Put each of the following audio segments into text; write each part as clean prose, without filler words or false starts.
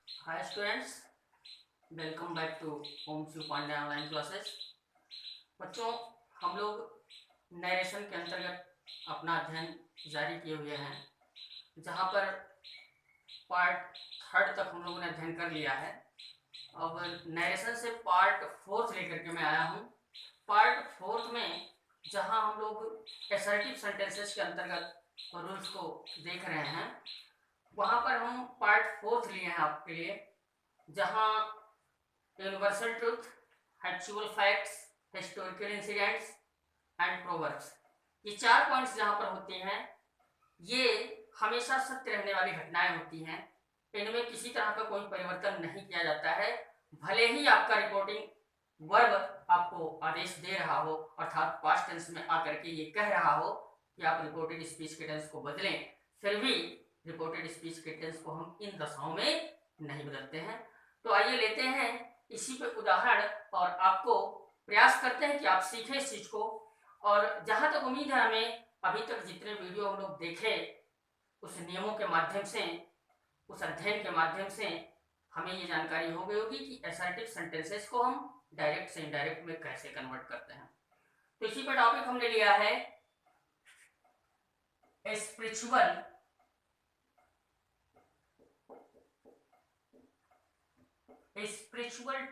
Hi students, welcome back to Om Shiv Pandey online classes. बच्चों, हम लोग नरेशन के अंतर्गत अपना अध्ययन जारी किए हुए हैं, जहां पर पार्ट थर्ड तक हम लोगों ने अध्ययन कर लिया है। अब नरेशन से पार्ट फोर्थ लेकर के मैं आया हूं। पार्ट फोर्थ में जहां हम लोग असर्टिव सेंटेंसेस के अंतर्गत रूल्स को देख रहे हैं, वहां पर हम पार्ट फोर्थ लिए हैं आपके लिए, जहां universal truth, factual facts, historical incidents and proverbs, ये 4 पॉइंट्स जहां पर होते हैं, ये हमेशा सत्य रहने वाली घटनाएं होती हैं। इनमें किसी तरह का कोई परिवर्तन नहीं किया जाता है, भले ही आपका रिपोर्टिंग वर्ब आपको आदेश दे रहा हो, अर्थात पास्ट टेंस में आकर के ये कह रहा हो कि आप रिपोर्टेड स्पीच के टेंस को बदलें, फिर भी रिपोर्टेड स्पीच के टेंस को हम इन दशाओं में नहीं बदलते हैं। तो आइए लेते हैं इसी पे उदाहरण और आपको प्रयास करते हैं कि आप सीखें इस चीज को। और जहां तक उम्मीद है, हमें अभी तक जितने वीडियो हम लोग देखे, उस नियमों के माध्यम से, उस अध्ययन के माध्यम से हमें ये जानकारी हो गई होगी कि असर्टिव सेंटेंसेस को हम डायरेक्ट से इनडायरेक्ट में कैसे कन्वर्ट करते हैं। तो इसी पर टॉपिक हमने लिया है spiritual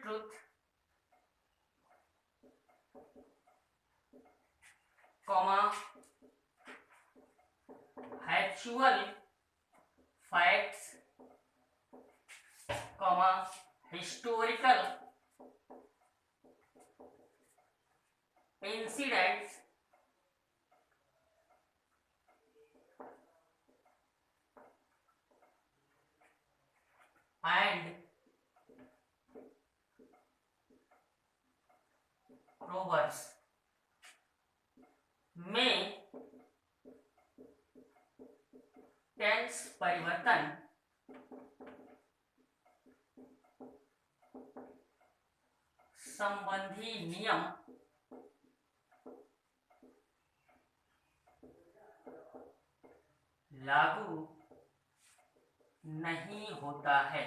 truth, factual facts, historical incidents and proverbs में टेंस परिवर्तन संबंधी नियम लागू नहीं होता है।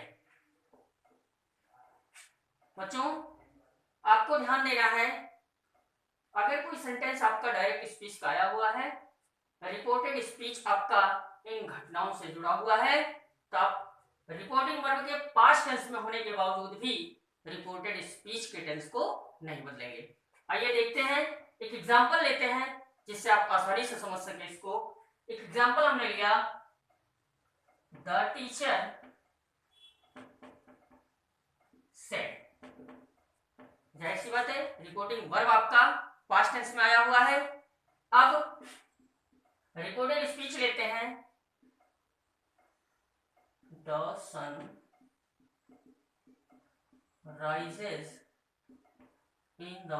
बच्चों, आपको ध्यान देना है, अगर कोई सेंटेंस आपका डायरेक्ट स्पीच का आया हुआ है, रिपोर्टेड स्पीच आपका इन घटनाओं से जुड़ा हुआ है, तो आप रिपोर्टिंग वर्ब के पास्ट टेंस में होने के बावजूद भी रिपोर्टेड स्पीच के टेंस को नहीं बदलेंगे। आइए देखते हैं, एक एग्जांपल लेते हैं जिससे आप आसानी से समझ सकें इसको। एक एग्जांपल हमने लिया, द टीचर सेड। जाहिर सी बात है, रिपोर्टिंग वर्ब आपका पास्ट टेंस में आया हुआ है। अब रिपोर्टेड स्पीच लेते हैं, the sun rises in the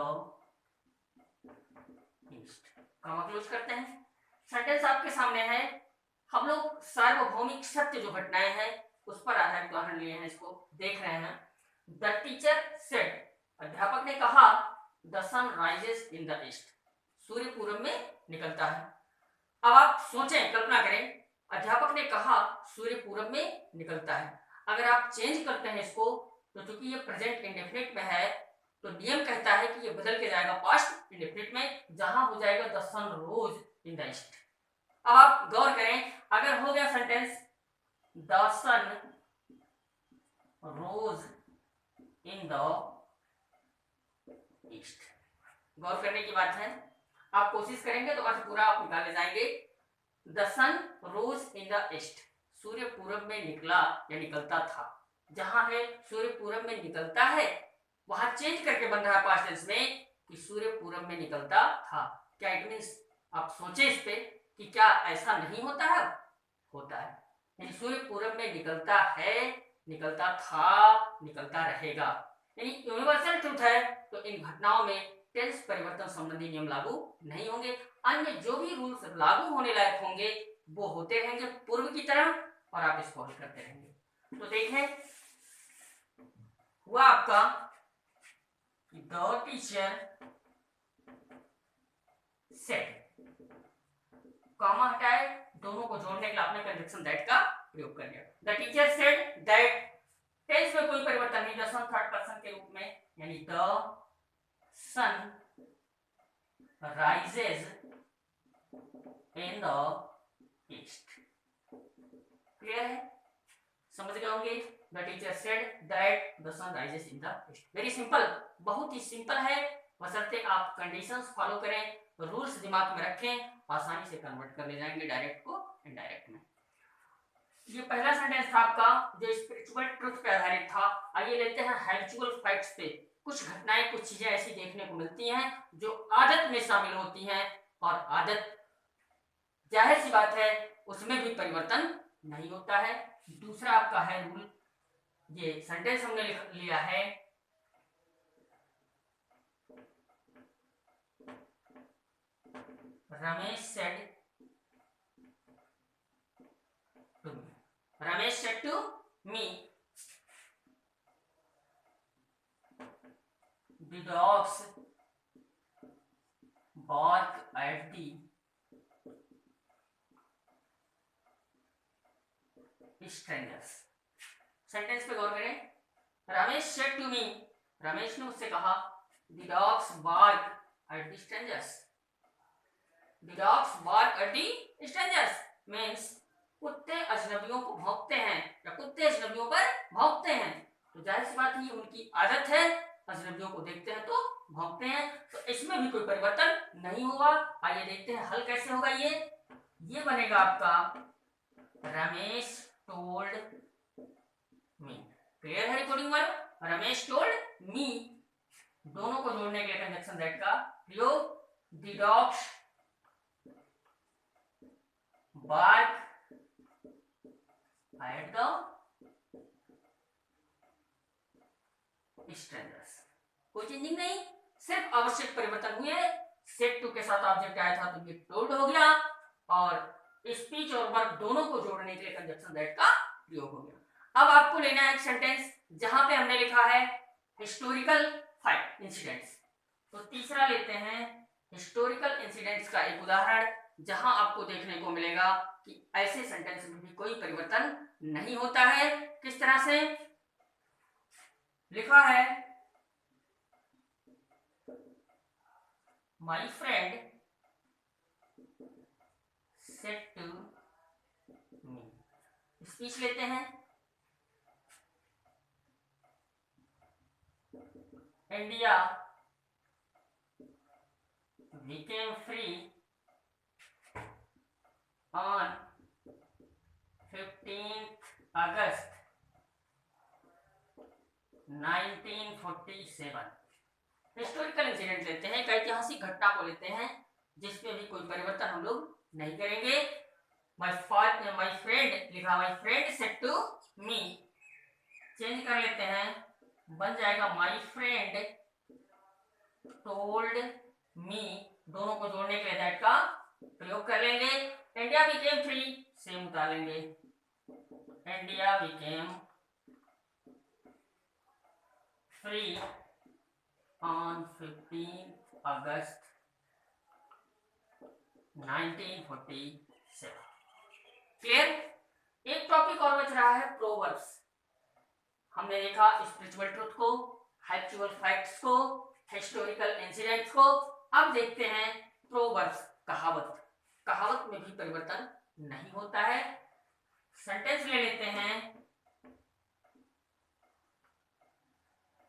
east. Comma close करते हैं। सेंटेंस आपके सामने है, हम लोग सार्वभौमिक सत्य जो घटनाएं हैं उस पर आधारित उदाहरण लिए हैं, इसको देख रहे हैं। द टीचर सेड, अध्यापक ने कहा, the sun rises in the east, सूर्य पूरब में निकलता है। अब आप सोचें, कल्पना करें, अध्यापक ने कहा सूर्य पूरब में निकलता है। अगर आप चेंज करते हैं इसको, तो चूंकि ये प्रेजेंट इंडेफिनिट में है, तो नियम कहता है कि ये बदल के जाएगा पास्ट इंडेफिनिट में, जहां हो जाएगा the sun rose in the east. अब आप गौर करें, अगर हो गया sentence the sun rose in the east, गौर करने की बात है, आप कोशिश करेंगे तो अर्थ पूरा आप निकाले जाएंगे। The sun rose in the east, सूर्य पूरब में निकला या निकलता था। जहां है सूर्य पूरब में निकलता है, वहां चेंज करके बन रहा है पास्ट टेंस में कि सूर्य पूरब में निकलता था। क्या इट मींस, आप सोचे इस पे कि क्या ऐसा नहीं होता है? होता है। यानी सूर्य पूरब में निकलता है, निकलता था, निकलता रहेगा, यानी यूनिवर्सल ट्रूथ है। तो इन घटनाओं में टेंस परिवर्तन संबंधी नियम लागू नहीं होंगे। अन्य जो भी रूल्स लागू होने लायक होंगे वो होते रहेंगे पूर्व की तरह, और आप इसको हल करते रहेंगे। तो देखें, हुआ आपका द टीचर सेड, कॉमा हटाए, दोनों को जोड़ने के लिए आपने कंजक्शन दैट का प्रयोग कर लिया। The teacher said that sentence में कोई परिवर्तन नहीं, द सन थर्ड पर्सन के रूप में, यानी the sun rises in the east. Clear है, समझ गए होंगे। The teacher said that the sun rises in the east. Very simple, बहुत ही सिंपल है, बशर्ते आप कंडीशंस फॉलो करें, रूल्स दिमाग में रखें, आसानी से कन्वर्ट कर ले जाएंगे डायरेक्ट को इनडायरेक्ट में। ये पहला सेंटेंस था आपका जो स्पिरिचुअल ट्रुथ पे आधारित था। आइए लेते हैं हैबिचुअल फैक्ट्स पे। कुछ घटनाएं, कुछ चीजें ऐसी देखने को मिलती हैं जो आदत में शामिल होती हैं, और आदत जाहिर सी बात है उसमें भी परिवर्तन नहीं होता है। दूसरा आपका है रूल, ये सेंटेंस हमने लिया है, Ramesh said to me, Ramesh said to me the dogs bark at the strangers। Sentence पे गौर करें, Ramesh said to me, Ramesh ने उससे कहा, the dogs bark at the strangers, the dogs bark at the strangers means कुत्ते अजनबियों को भौंकते हैं या कुत्ते अजनबियों पर भौंकते हैं। तो जाहिर सी बात है उनकी आदत है, अजनबियों को देखते हैं तो भौंकते हैं, तो इसमें भी कोई परिवर्तन नहीं होगा। आइए देखते हैं हल कैसे होगा। ये बनेगा आपका रमेश टोल्ड मी। क्लियर है recording verb, Ramesh told me, दोनों को जोड़ने के लिए कंजक्शन दैट का प्रयोग, the dogs bark at the strangers. कोई चेंजिंग नहीं, सिर्फ आवश्यक परिवर्तन हुए। सेड टू के साथ ऑब्जेक्ट आया था तो ये टोल्ड हो गया, और स्पीच और वर्ब दोनों को जोड़ने के लिए कंजक्शन दैट का प्रयोग हो गया। अब आपको लेना है एक सेंटेंस जहां पे हमने लिखा है हिस्टोरिकल फैक्ट इंसिडेंट्स। तो तीसरा लेते हैं हिस्टोरिकल इंसिडेंट्स का एक उदाहरण, जहां आपको देखने को मिलेगा कि ऐसे सेंटेंस में भी कोई परिवर्तन नहीं होता है। किस तरह से लिखा है, my friend said to me. Speech लेते हैं, India became free on 15th August 1947। Historical incident लेते हैं, एक ऐतिहासिक घटना को लेते हैं जिसमें भी कोई परिवर्तन हम लोग नहीं करेंगे। माई फ्रेंड लिखा, my friend said to me, change कर लेते हैं, बन जाएगा माई फ्रेंड टोल्ड मी, दोनों को जोड़ने के लिए दैट का प्रयोग कर लेंगे। इंडिया बिकेम फ्री, सेम उतारेंगे, India became free on 15th August 1947। Clear. एक टॉपिक और बच रहा है प्रोवर्ब्स। हमने देखा स्पिरिचुअल ट्रुथ को, हैबिचुअल फैक्ट्स को, हिस्टोरिकल इंसिडेंट्स को। अब देखते हैं प्रोवर्ब्स, कहावत। कहावत में भी परिवर्तन नहीं होता है। सेंटेंस ले लेते हैं,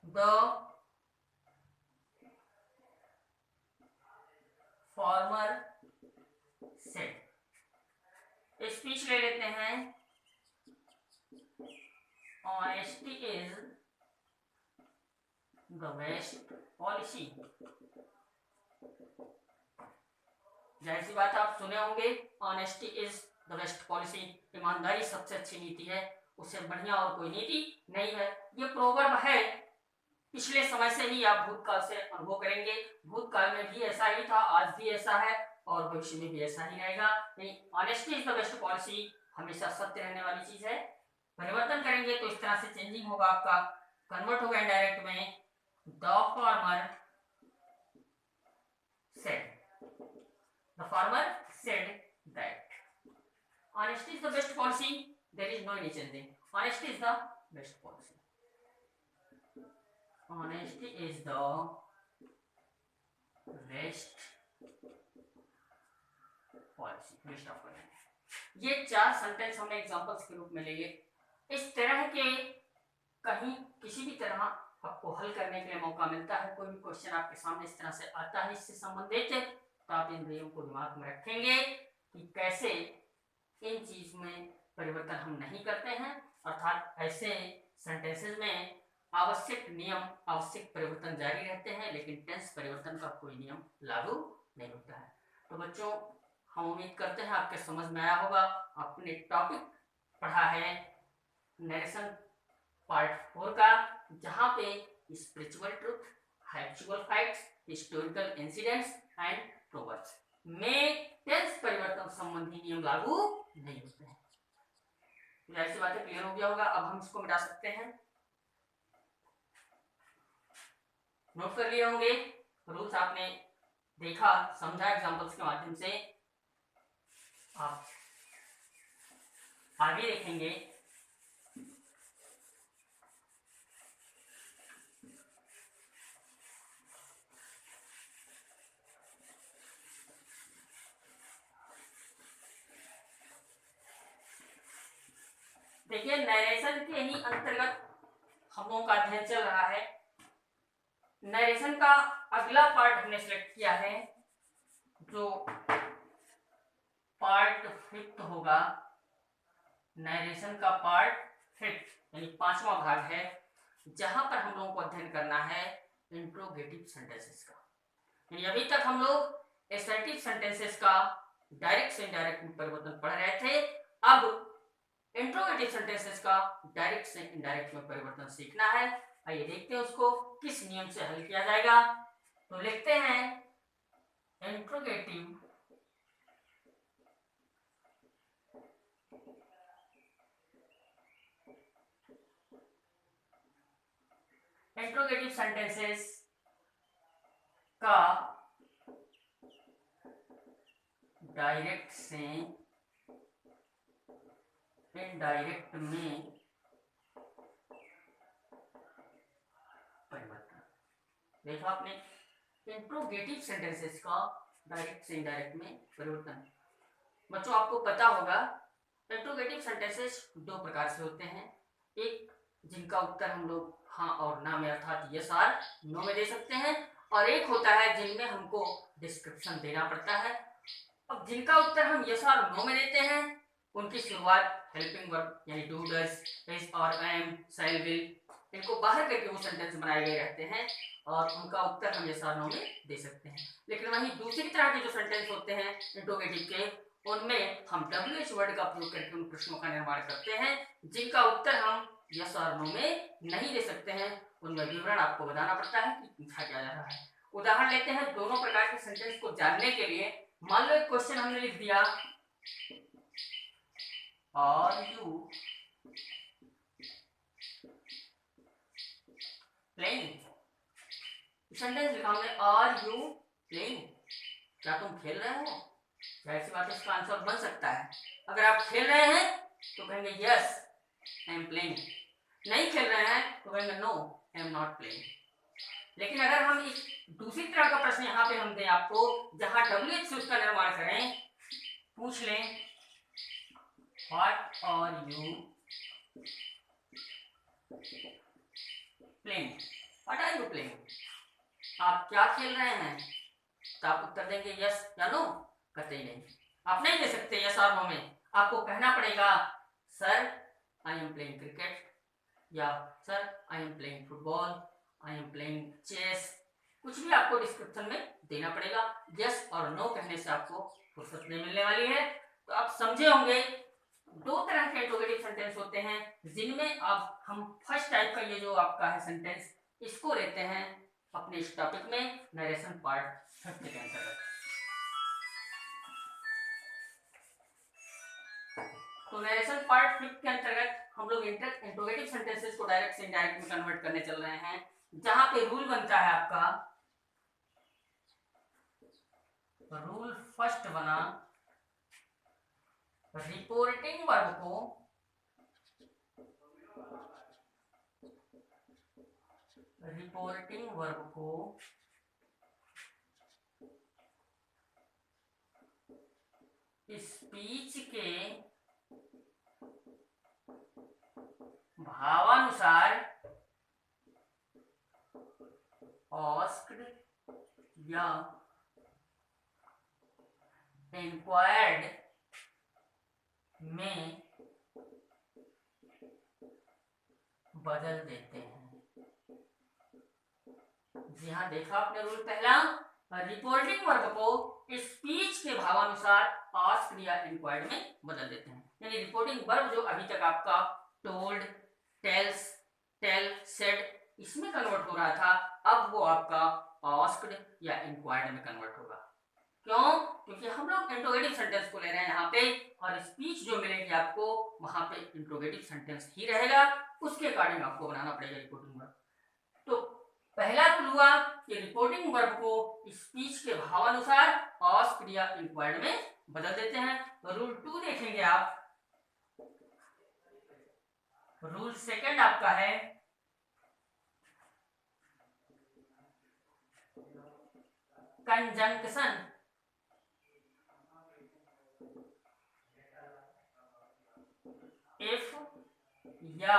द फॉर्मर सेड। स्पीच ले लेते हैं, honesty is the best policy. जाहिर सी बात आप सुने होंगे, honesty is the best policy, ईमानदारी सबसे अच्छी नीति है, उससे बढ़िया और कोई नीति नहीं है। ये प्रोवर्ब है, पिछले समय से ही आप भूतकाल से अनुभव करेंगे। भूतकाल में भी ऐसा ही था, आज भी ऐसा है, और भविष्य में भी ऐसा ही रहेगा। Honesty is the best policy हमेशा सत्य रहने वाली चीज है। परिवर्तन करेंगे तो इस तरह से चेंजिंग होगा, आपका कन्वर्ट होगा इनडायरेक्ट में, the farmer said, the farmer said that honesty is the best policy, there is no any changing, honesty is the best policy। Honesty is the best policy, best of policy. ये 4 sentence हमने examples के रूप में लिए। इस तरह के कहीं किसी भी तरह आपको हल करने के लिए मौका मिलता है, कोई भी क्वेश्चन आपके सामने इस तरह से आता है इससे संबंधित, तो आप इन नियम को दिमाग में रखेंगे कि कैसे इन चीज में परिवर्तन हम नहीं करते हैं, अर्थात ऐसे सेंटेंसेस में आवश्यक नियम, आवश्यक परिवर्तन जारी रहते हैं, लेकिन टेंस परिवर्तन का कोई नियम लागू नहीं होता है। तो बच्चों, हम उम्मीद करते हैं आपके समझ में आया होगा। आपने टॉपिक पढ़ा है नरेशन पार्ट 4 का, जहां पे spiritual truth, factual facts, historical incidents and proverbs में टेंस परिवर्तन संबंधी नियम लागू नहीं होते हैं। तो ऐसी बातें क्लियर हो गया होगा। अब हम इसको मिटा सकते हैं। नोट कर लिए होंगे रूल्स, आपने देखा, समझा एग्जांपल्स के माध्यम से। आप आगे देखेंगे देखिए, नरेशन के ही अंतर्गत हम लोगों का अध्ययन चल रहा है। नरेशन का अगला पार्ट हमने सिलेक्ट किया है, जो पार्ट 5 होगा। नरेशन का पार्ट 5 यानी 5वां भाग है, जहां पर हम लोगों को अध्ययन करना है इंट्रोगेटिव सेंटेंसेस का। यानी अभी तक हम लोग एसर्टिव सेंटेंसेस का डायरेक्ट से इनडायरेक्ट में परिवर्तन पढ़ रहे थे। अब इंट्रोगेटिव सेंटेंसेस का डायरेक्ट से इनडायरेक्ट में परिवर्तन सीखना है। आइए देखते हैं उसको किस नियम से हल किया जाएगा। तो लिखते हैं इंट्रोगेटिव सेंटेंसेस का डायरेक्ट से इनडायरेक्ट में परिवर्तन। देखा आपने, इंट्रोगेटिव सेंटेंसेस का डायरेक्ट से इनडायरेक्ट में परिवर्तन। बच्चों, आपको पता होगा इंट्रोगेटिव सेंटेंसेस 2 प्रकार से होते हैं। एक जिनका उत्तर हम लोग हाँ और ना में अर्थात यस और नो में दे सकते हैं, और एक होता है जिनमें हमको डिस्क्रिप्शन देना पड़ता है। अब जिनका उत्तर हम यस और नो में देते हैं, उनकी शुरुआत हेल्पिंग वर्ब यानी डू, डज, इज और एम, शैल, विल, इनको बाहर करके वो सेंटेंस बनाए गए रहते हैं और उनका उत्तर हम यस और नो में दे सकते हैं। लेकिन वहीं दूसरी तरह के जो सेंटेंस होते हैं इंट्रोगेटिव के, उनमें हम WH वर्ड का प्रयोग करके उन प्रश्नों का निर्माण करते हैं जिनका उत्तर हम यस और नो में नहीं दे सकते हैं। उनमें विवरण आपको बताना पड़ता है कि पूछा क्या जा रहा है। उदाहरण लेते हैं दोनों प्रकार के सेंटेंस को जानने के लिए। मान लो एक क्वेश्चन हमने लिख दिया, आर यू प्लेइंग। सेंटेंस लिखा हमने, आर यू प्लेइंग, क्या तुम खेल रहे हो? जाहिर सी बात है इसका आंसर बन सकता है। अगर आप खेल रहे हैं तो कहेंगे यस आई एम प्लेइंग, नहीं खेल रहे हैं तो कहेंगे no I am not playing. लेकिन अगर हम इस दूसरी तरह का प्रश्न यहाँ पे हम दें आपको, जहां WH से उसका निर्माण करें, पूछ लें what are you playing, what are you playing, आप क्या खेल रहे हैं? तो आप उत्तर देंगे यस या नो? कतई नहीं, आप नहीं दे सकते यस और नो में। आपको कहना पड़ेगा sir I am playing cricket, या sir I am playing football, I am playing chess, कुछ भी आपको डिस्क्रिप्शन में देना पड़ेगा। यस और नो कहने से आपको फुर्सत नहीं मिलने वाली है। तो आप समझे होंगे 2 तरह के इंट्रोगेटिव सेंटेंस होते हैं, जिनमें अब हम फर्स्ट टाइप का ये जो आपका है सेंटेंस, इसको लेते हैं अपने इस टॉपिक में नरेशन पार्ट 5 के अंतर्गत। तो नरेशन पार्ट 5 के अंतर्गत हम लोग इंट्रोगेटिव सेंटेंसेस को डायरेक्ट से इनडायरेक्ट में कन्वर्ट करने चल रहे हैं, जहां पे रूल बनता है आपका, रूल फर्स्ट बना रिपोर्टिंग वर्ब को रिपोर्टिंग वर्ब को स्पीच के भावानुसार आस्क्ड या इंक्वायर्ड में बदल देते हैं। जी हाँ, देखा आपने रूल पहला, रिपोर्टिंग वर्ब को स्पीच के भावानुसार आस्क्ड या इंक्वायर्ड में बदल देते हैं। यानी रिपोर्टिंग वर्ब जो अभी तक आपका टोल्ड, टेल्स, टेल, सेड इसमें कन्वर्ट हो रहा था, अब वो आपका आस्क्ड या इंक्वायर्ड में कन्वर्ट होगा। क्यों? क्योंकि हम लोग इंट्रोगेटिव सेंटेंस को ले रहे हैं यहाँ पे, और स्पीच जो मिलेगी आपको वहां पे इंट्रोगेटिव सेंटेंस ही रहेगा, उसके अकॉर्डिंग आपको बनाना पड़ेगा रिपोर्टिंग वर्ब। तो पहला रूल हुआ कि रिपोर्टिंग वर्ब को स्पीच के भावानुसार आस्क्ड या इंक्वायर्ड में बदल देते हैं। तो रूल 2 देखेंगे आप। रूल सेकंड आपका है कंजंक्शन। इफ या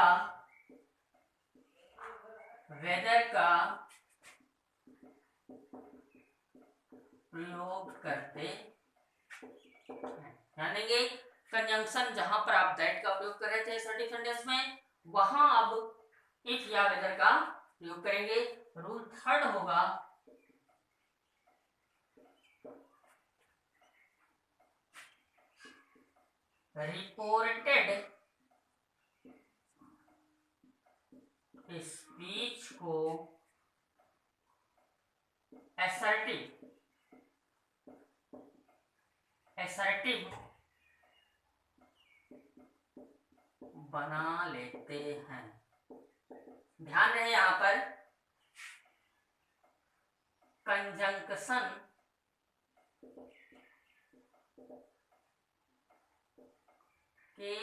वेदर का प्रयोग करते ध्यान देंगे। कंजंक्शन जहां पर आप दैट का प्रयोग कर रहे थे असर्टिव सेंटेंस में, वहां अब इफ या वेदर का प्रयोग करेंगे। रूल थर्ड होगा रिपोर्टेड स्पीच को असर्टिव बना लेते हैं। ध्यान रहे यहां पर कंजंक्शन के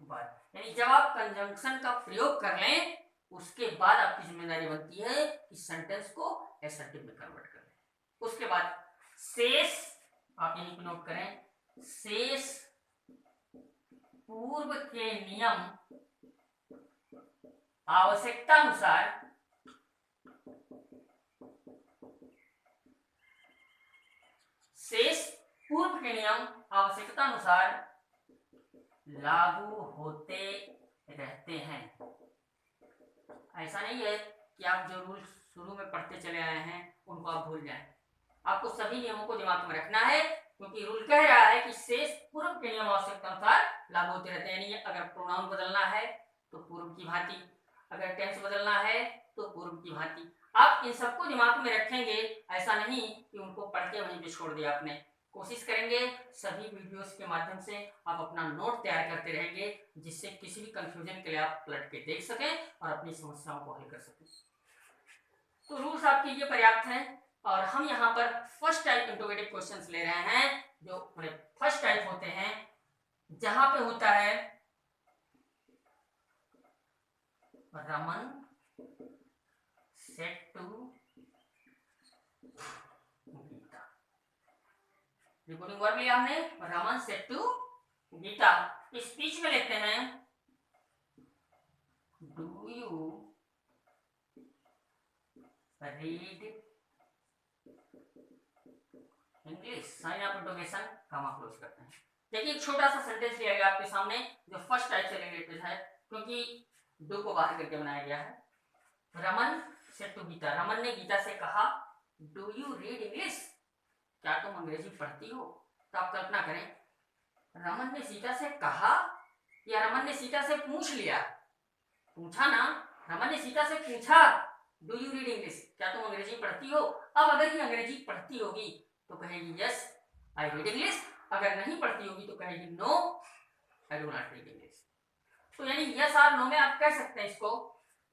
बाद, यानी जब आप कंजंक्शन का प्रयोग कर लें उसके बाद आपकी जिम्मेदारी बनती है कि सेंटेंस को असर्टिव में कन्वर्ट कर लें। उसके बाद शेष आप यहीं पर नोट करें, शेष पूर्व के नियम आवश्यकता अनुसार शेष पूर्व के नियम आवश्यकता अनुसार लागू होते रहते हैं। ऐसा नहीं है कि आप जो रूल शुरू में पढ़ते चले आए हैं उनको आप भूल जाएं। आपको सभी नियमों को दिमाग में रखना है, क्योंकि रूल कह रहा है कि शेष पूर्व के नियम आवश्यकता अनुसार लागू होते रहते हैं। यानी अगर प्रोनाउन बदलना है तो पूर्व की भांति, अगर टेंस बदलना है तो पूर्व की भांति। आप इन सबको दिमाग में रखेंगे, ऐसा नहीं कि उनको पढ़ के वहीं पे छोड़ दिया आपने। कोशिश करेंगे सभी वीडियोस के माध्यम से आप अपना नोट तैयार करते रहेंगे, जिससे किसी भी कंफ्यूजन के लिए आप पलट के देख सकें और अपनी समस्याओं को हल कर सकें। तो रूल्स आपके लिए पर्याप्त हैं, और हम यहाँ पर फर्स्ट टाइप इंट्रोगेटिव क्वेश्चंस ले रहे हैं, जो फर्स्ट टाइप होते हैं जहां पे होता है Raman said to Geeta. Reporting verb लिया हमने, Raman said to Geeta. Speech में लेते हैं do you read English. Sign of interrogation comma close करते हैं। देखिए एक छोटा सा सेंटेंस लिया गया आपके सामने जो फर्स्ट टाइप से रिलेटेड है, क्योंकि डू को बाहर करके बनाया गया है। रमन सेड टू गीता, रमन ने गीता से कहा डू यू रीड इंग्लिश, क्या तुम अंग्रेजी पढ़ती हो। तो आप कल्पना करें, रमन ने सीता से कहा या रमन ने सीता से पूछ लिया। पूछा ना, रमन ने सीता से पूछा डू यू रीड इंग्लिश, क्या तुम अंग्रेजी पढ़ती हो। अब अगर ये अंग्रेजी पढ़ती होगी तो कहेगी यस आई रीड इंग्लिश, अगर नहीं पढ़ती होगी तो कहेगी no I do not read English. तो यानी यस और नो में आप कह सकते हैं इसको।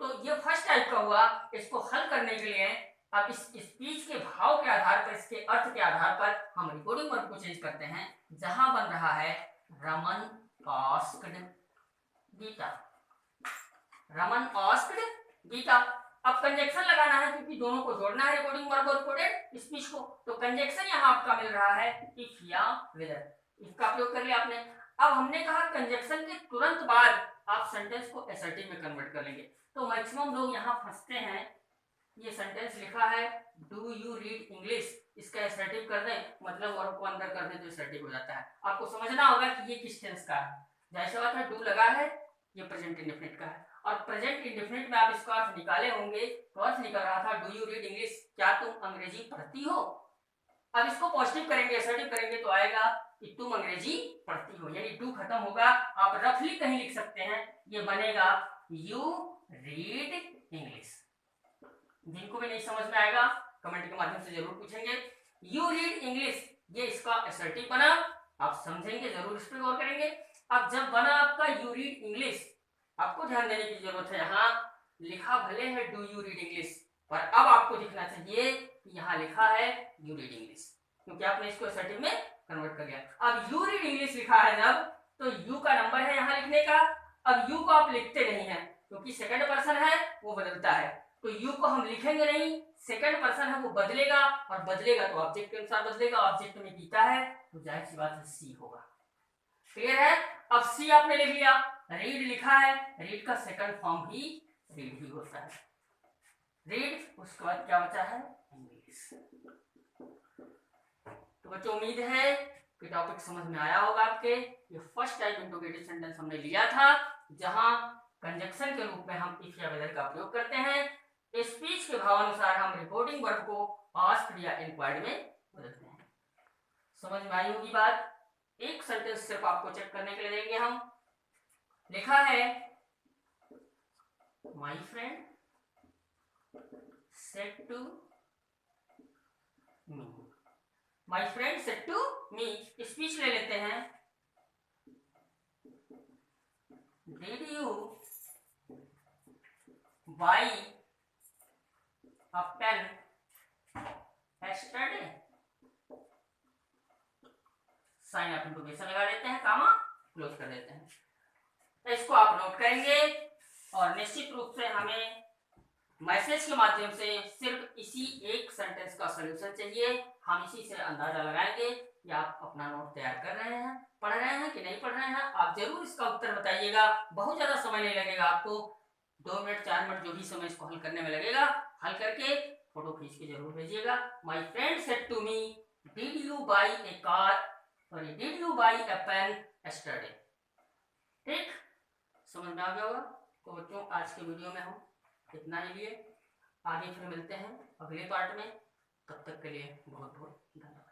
तो ये फर्स्ट टाइप का हुआ। इसको हल करने के लिए आप इस स्पीच के भाव के आधार पर, इसके अर्थ के आधार पर हम रिपोर्टिंग वर्ब को चेंज करते हैं। जहां बन रहा है रमन आस्क्ड गीता, रमन आस्क्ड गीता। अब कंजक्शन लगाना है क्योंकि दोनों को जोड़ना है, रिकॉर्डिंग वर्ब और रिकॉर्डेड स्पीच को, तो कंजक्शन यहाँ आपका मिल रहा है इफ या वेदर, इसका प्रयोग कर लिया आपने। अब हमने कहा कंजक्शन के तुरंत बाद आप सेंटेंस को एसर्टिव में कन्वर्ट कर लेंगे, तो मैक्सिमम लोग यहाँ फंसते हैं। ये सेंटेंस लिखा है डू यू रीड इंग्लिश, इसका एसर्टिव कर दें, मतलब वर्ब को अंदर कर दें तो एसर्टिव हो जाता है। आपको समझना होगा कि ये किस टेंस का है। जैसे बात है डू लगा है, ये प्रेजेंट इंडेफिनिट का है, और प्रेजेंट इंडेफिनिट में आप इसका अर्थ निकाले होंगे, तो अर्थ निकल रहा था डू यू रीड इंग्लिश, क्या तुम अंग्रेजी पढ़ती हो। अब इसको पॉजिटिव करेंगे, असर्टिव करेंगे, तो आएगा कि तुम अंग्रेजी पढ़ती हो, यानी डू खत्म होगा। आप रफली कहीं लिख सकते हैं, ये बनेगा यू रीड इंग्लिश। जिनको भी नहीं समझ में आएगा कमेंट के माध्यम से जरूर पूछेंगे। यू रीड इंग्लिश, ये इसका असर्टिव बना, आप समझेंगे जरूर, इस पर गौर करेंगे। अब जब बना आपका यू रीड इंग्लिश, आपको ध्यान देने की जरूरत है, यहाँ लिखा भले है डू यू रीड इंग्लिश, पर अब आपको दिखना चाहिए कि यहाँ लिखा है यू रीड इंग्लिश, क्योंकि आपने इसको असर्टिव में कन्वर्ट कर लिया। अब यू रीड इंग्लिश लिखा है जब, तो यू का नंबर है यहाँ लिखने का। अब यू को आप लिखते नहीं है क्योंकि सेकंड पर्सन है, वो बदलता है, तो यू को हम लिखेंगे नहीं, सेकंड पर्सन है वो बदलेगा, और बदलेगा तो ऑब्जेक्ट के अनुसार बदलेगा। ऑब्जेक्ट में गीता है तो जाहिर सी बात है सी होगा। क्लियर है? अब सी आपने लिख लिया, रीड लिखा है, रीड का सेकंड फॉर्म भी रीड ही होता है, रीड, उसके बाद क्या बचा है इंग्लिश। तो बच्चों उम्मीद है कि टॉपिक समझ में आया होगा आपके। ये फर्स्ट टाइप इंट्रोगेटिव सेंटेंस हमने लिया था, जहां कंजक्शन के रूप में हम इफ या वेदर का प्रयोग करते हैं। स्पीच के भावानुसार हम रिपोर्टिंग वर्ब को पास्ट या इंक्वायर्ड में बदलते हैं। समझ में आई होगी बात। एक सेंटेंस सिर्फ आपको चेक करने के लिए देंगे हम। लिखा है my friend said to me, my friend said to me, speech ले लेते हैं। Did you buy a pen yesterday, sign of interrogation लगा देते हैं, कामा क्लोज कर देते हैं। तो इसको आप नोट करेंगे, और निश्चित रूप से हमें मैसेज के माध्यम से सिर्फ इसी एक सेंटेंस का सॉल्यूशन चाहिए। हम इसी से अंदाजा लगाएंगे कि आप अपना नोट तैयार कर रहे हैं, पढ़ रहे हैं कि नहीं पढ़ रहे हैं। आप जरूर इसका उत्तर बताइएगा, बहुत ज्यादा समय नहीं लगेगा आपको, 2 मिनट 4 मिनट जो भी समय इसको हल करने में लगेगा, हल करके फोटो खींच के जरूर भेजिएगा। My friend said to me did you buy a car, sorry did you buy a pen yesterday। ठीक, समझ में आ गया होगा। तो बच्चों आज के वीडियो में हम इतना ही लिए, आगे फिर मिलते हैं अगले पार्ट में। तब तक के लिए बहुत बहुत धन्यवाद।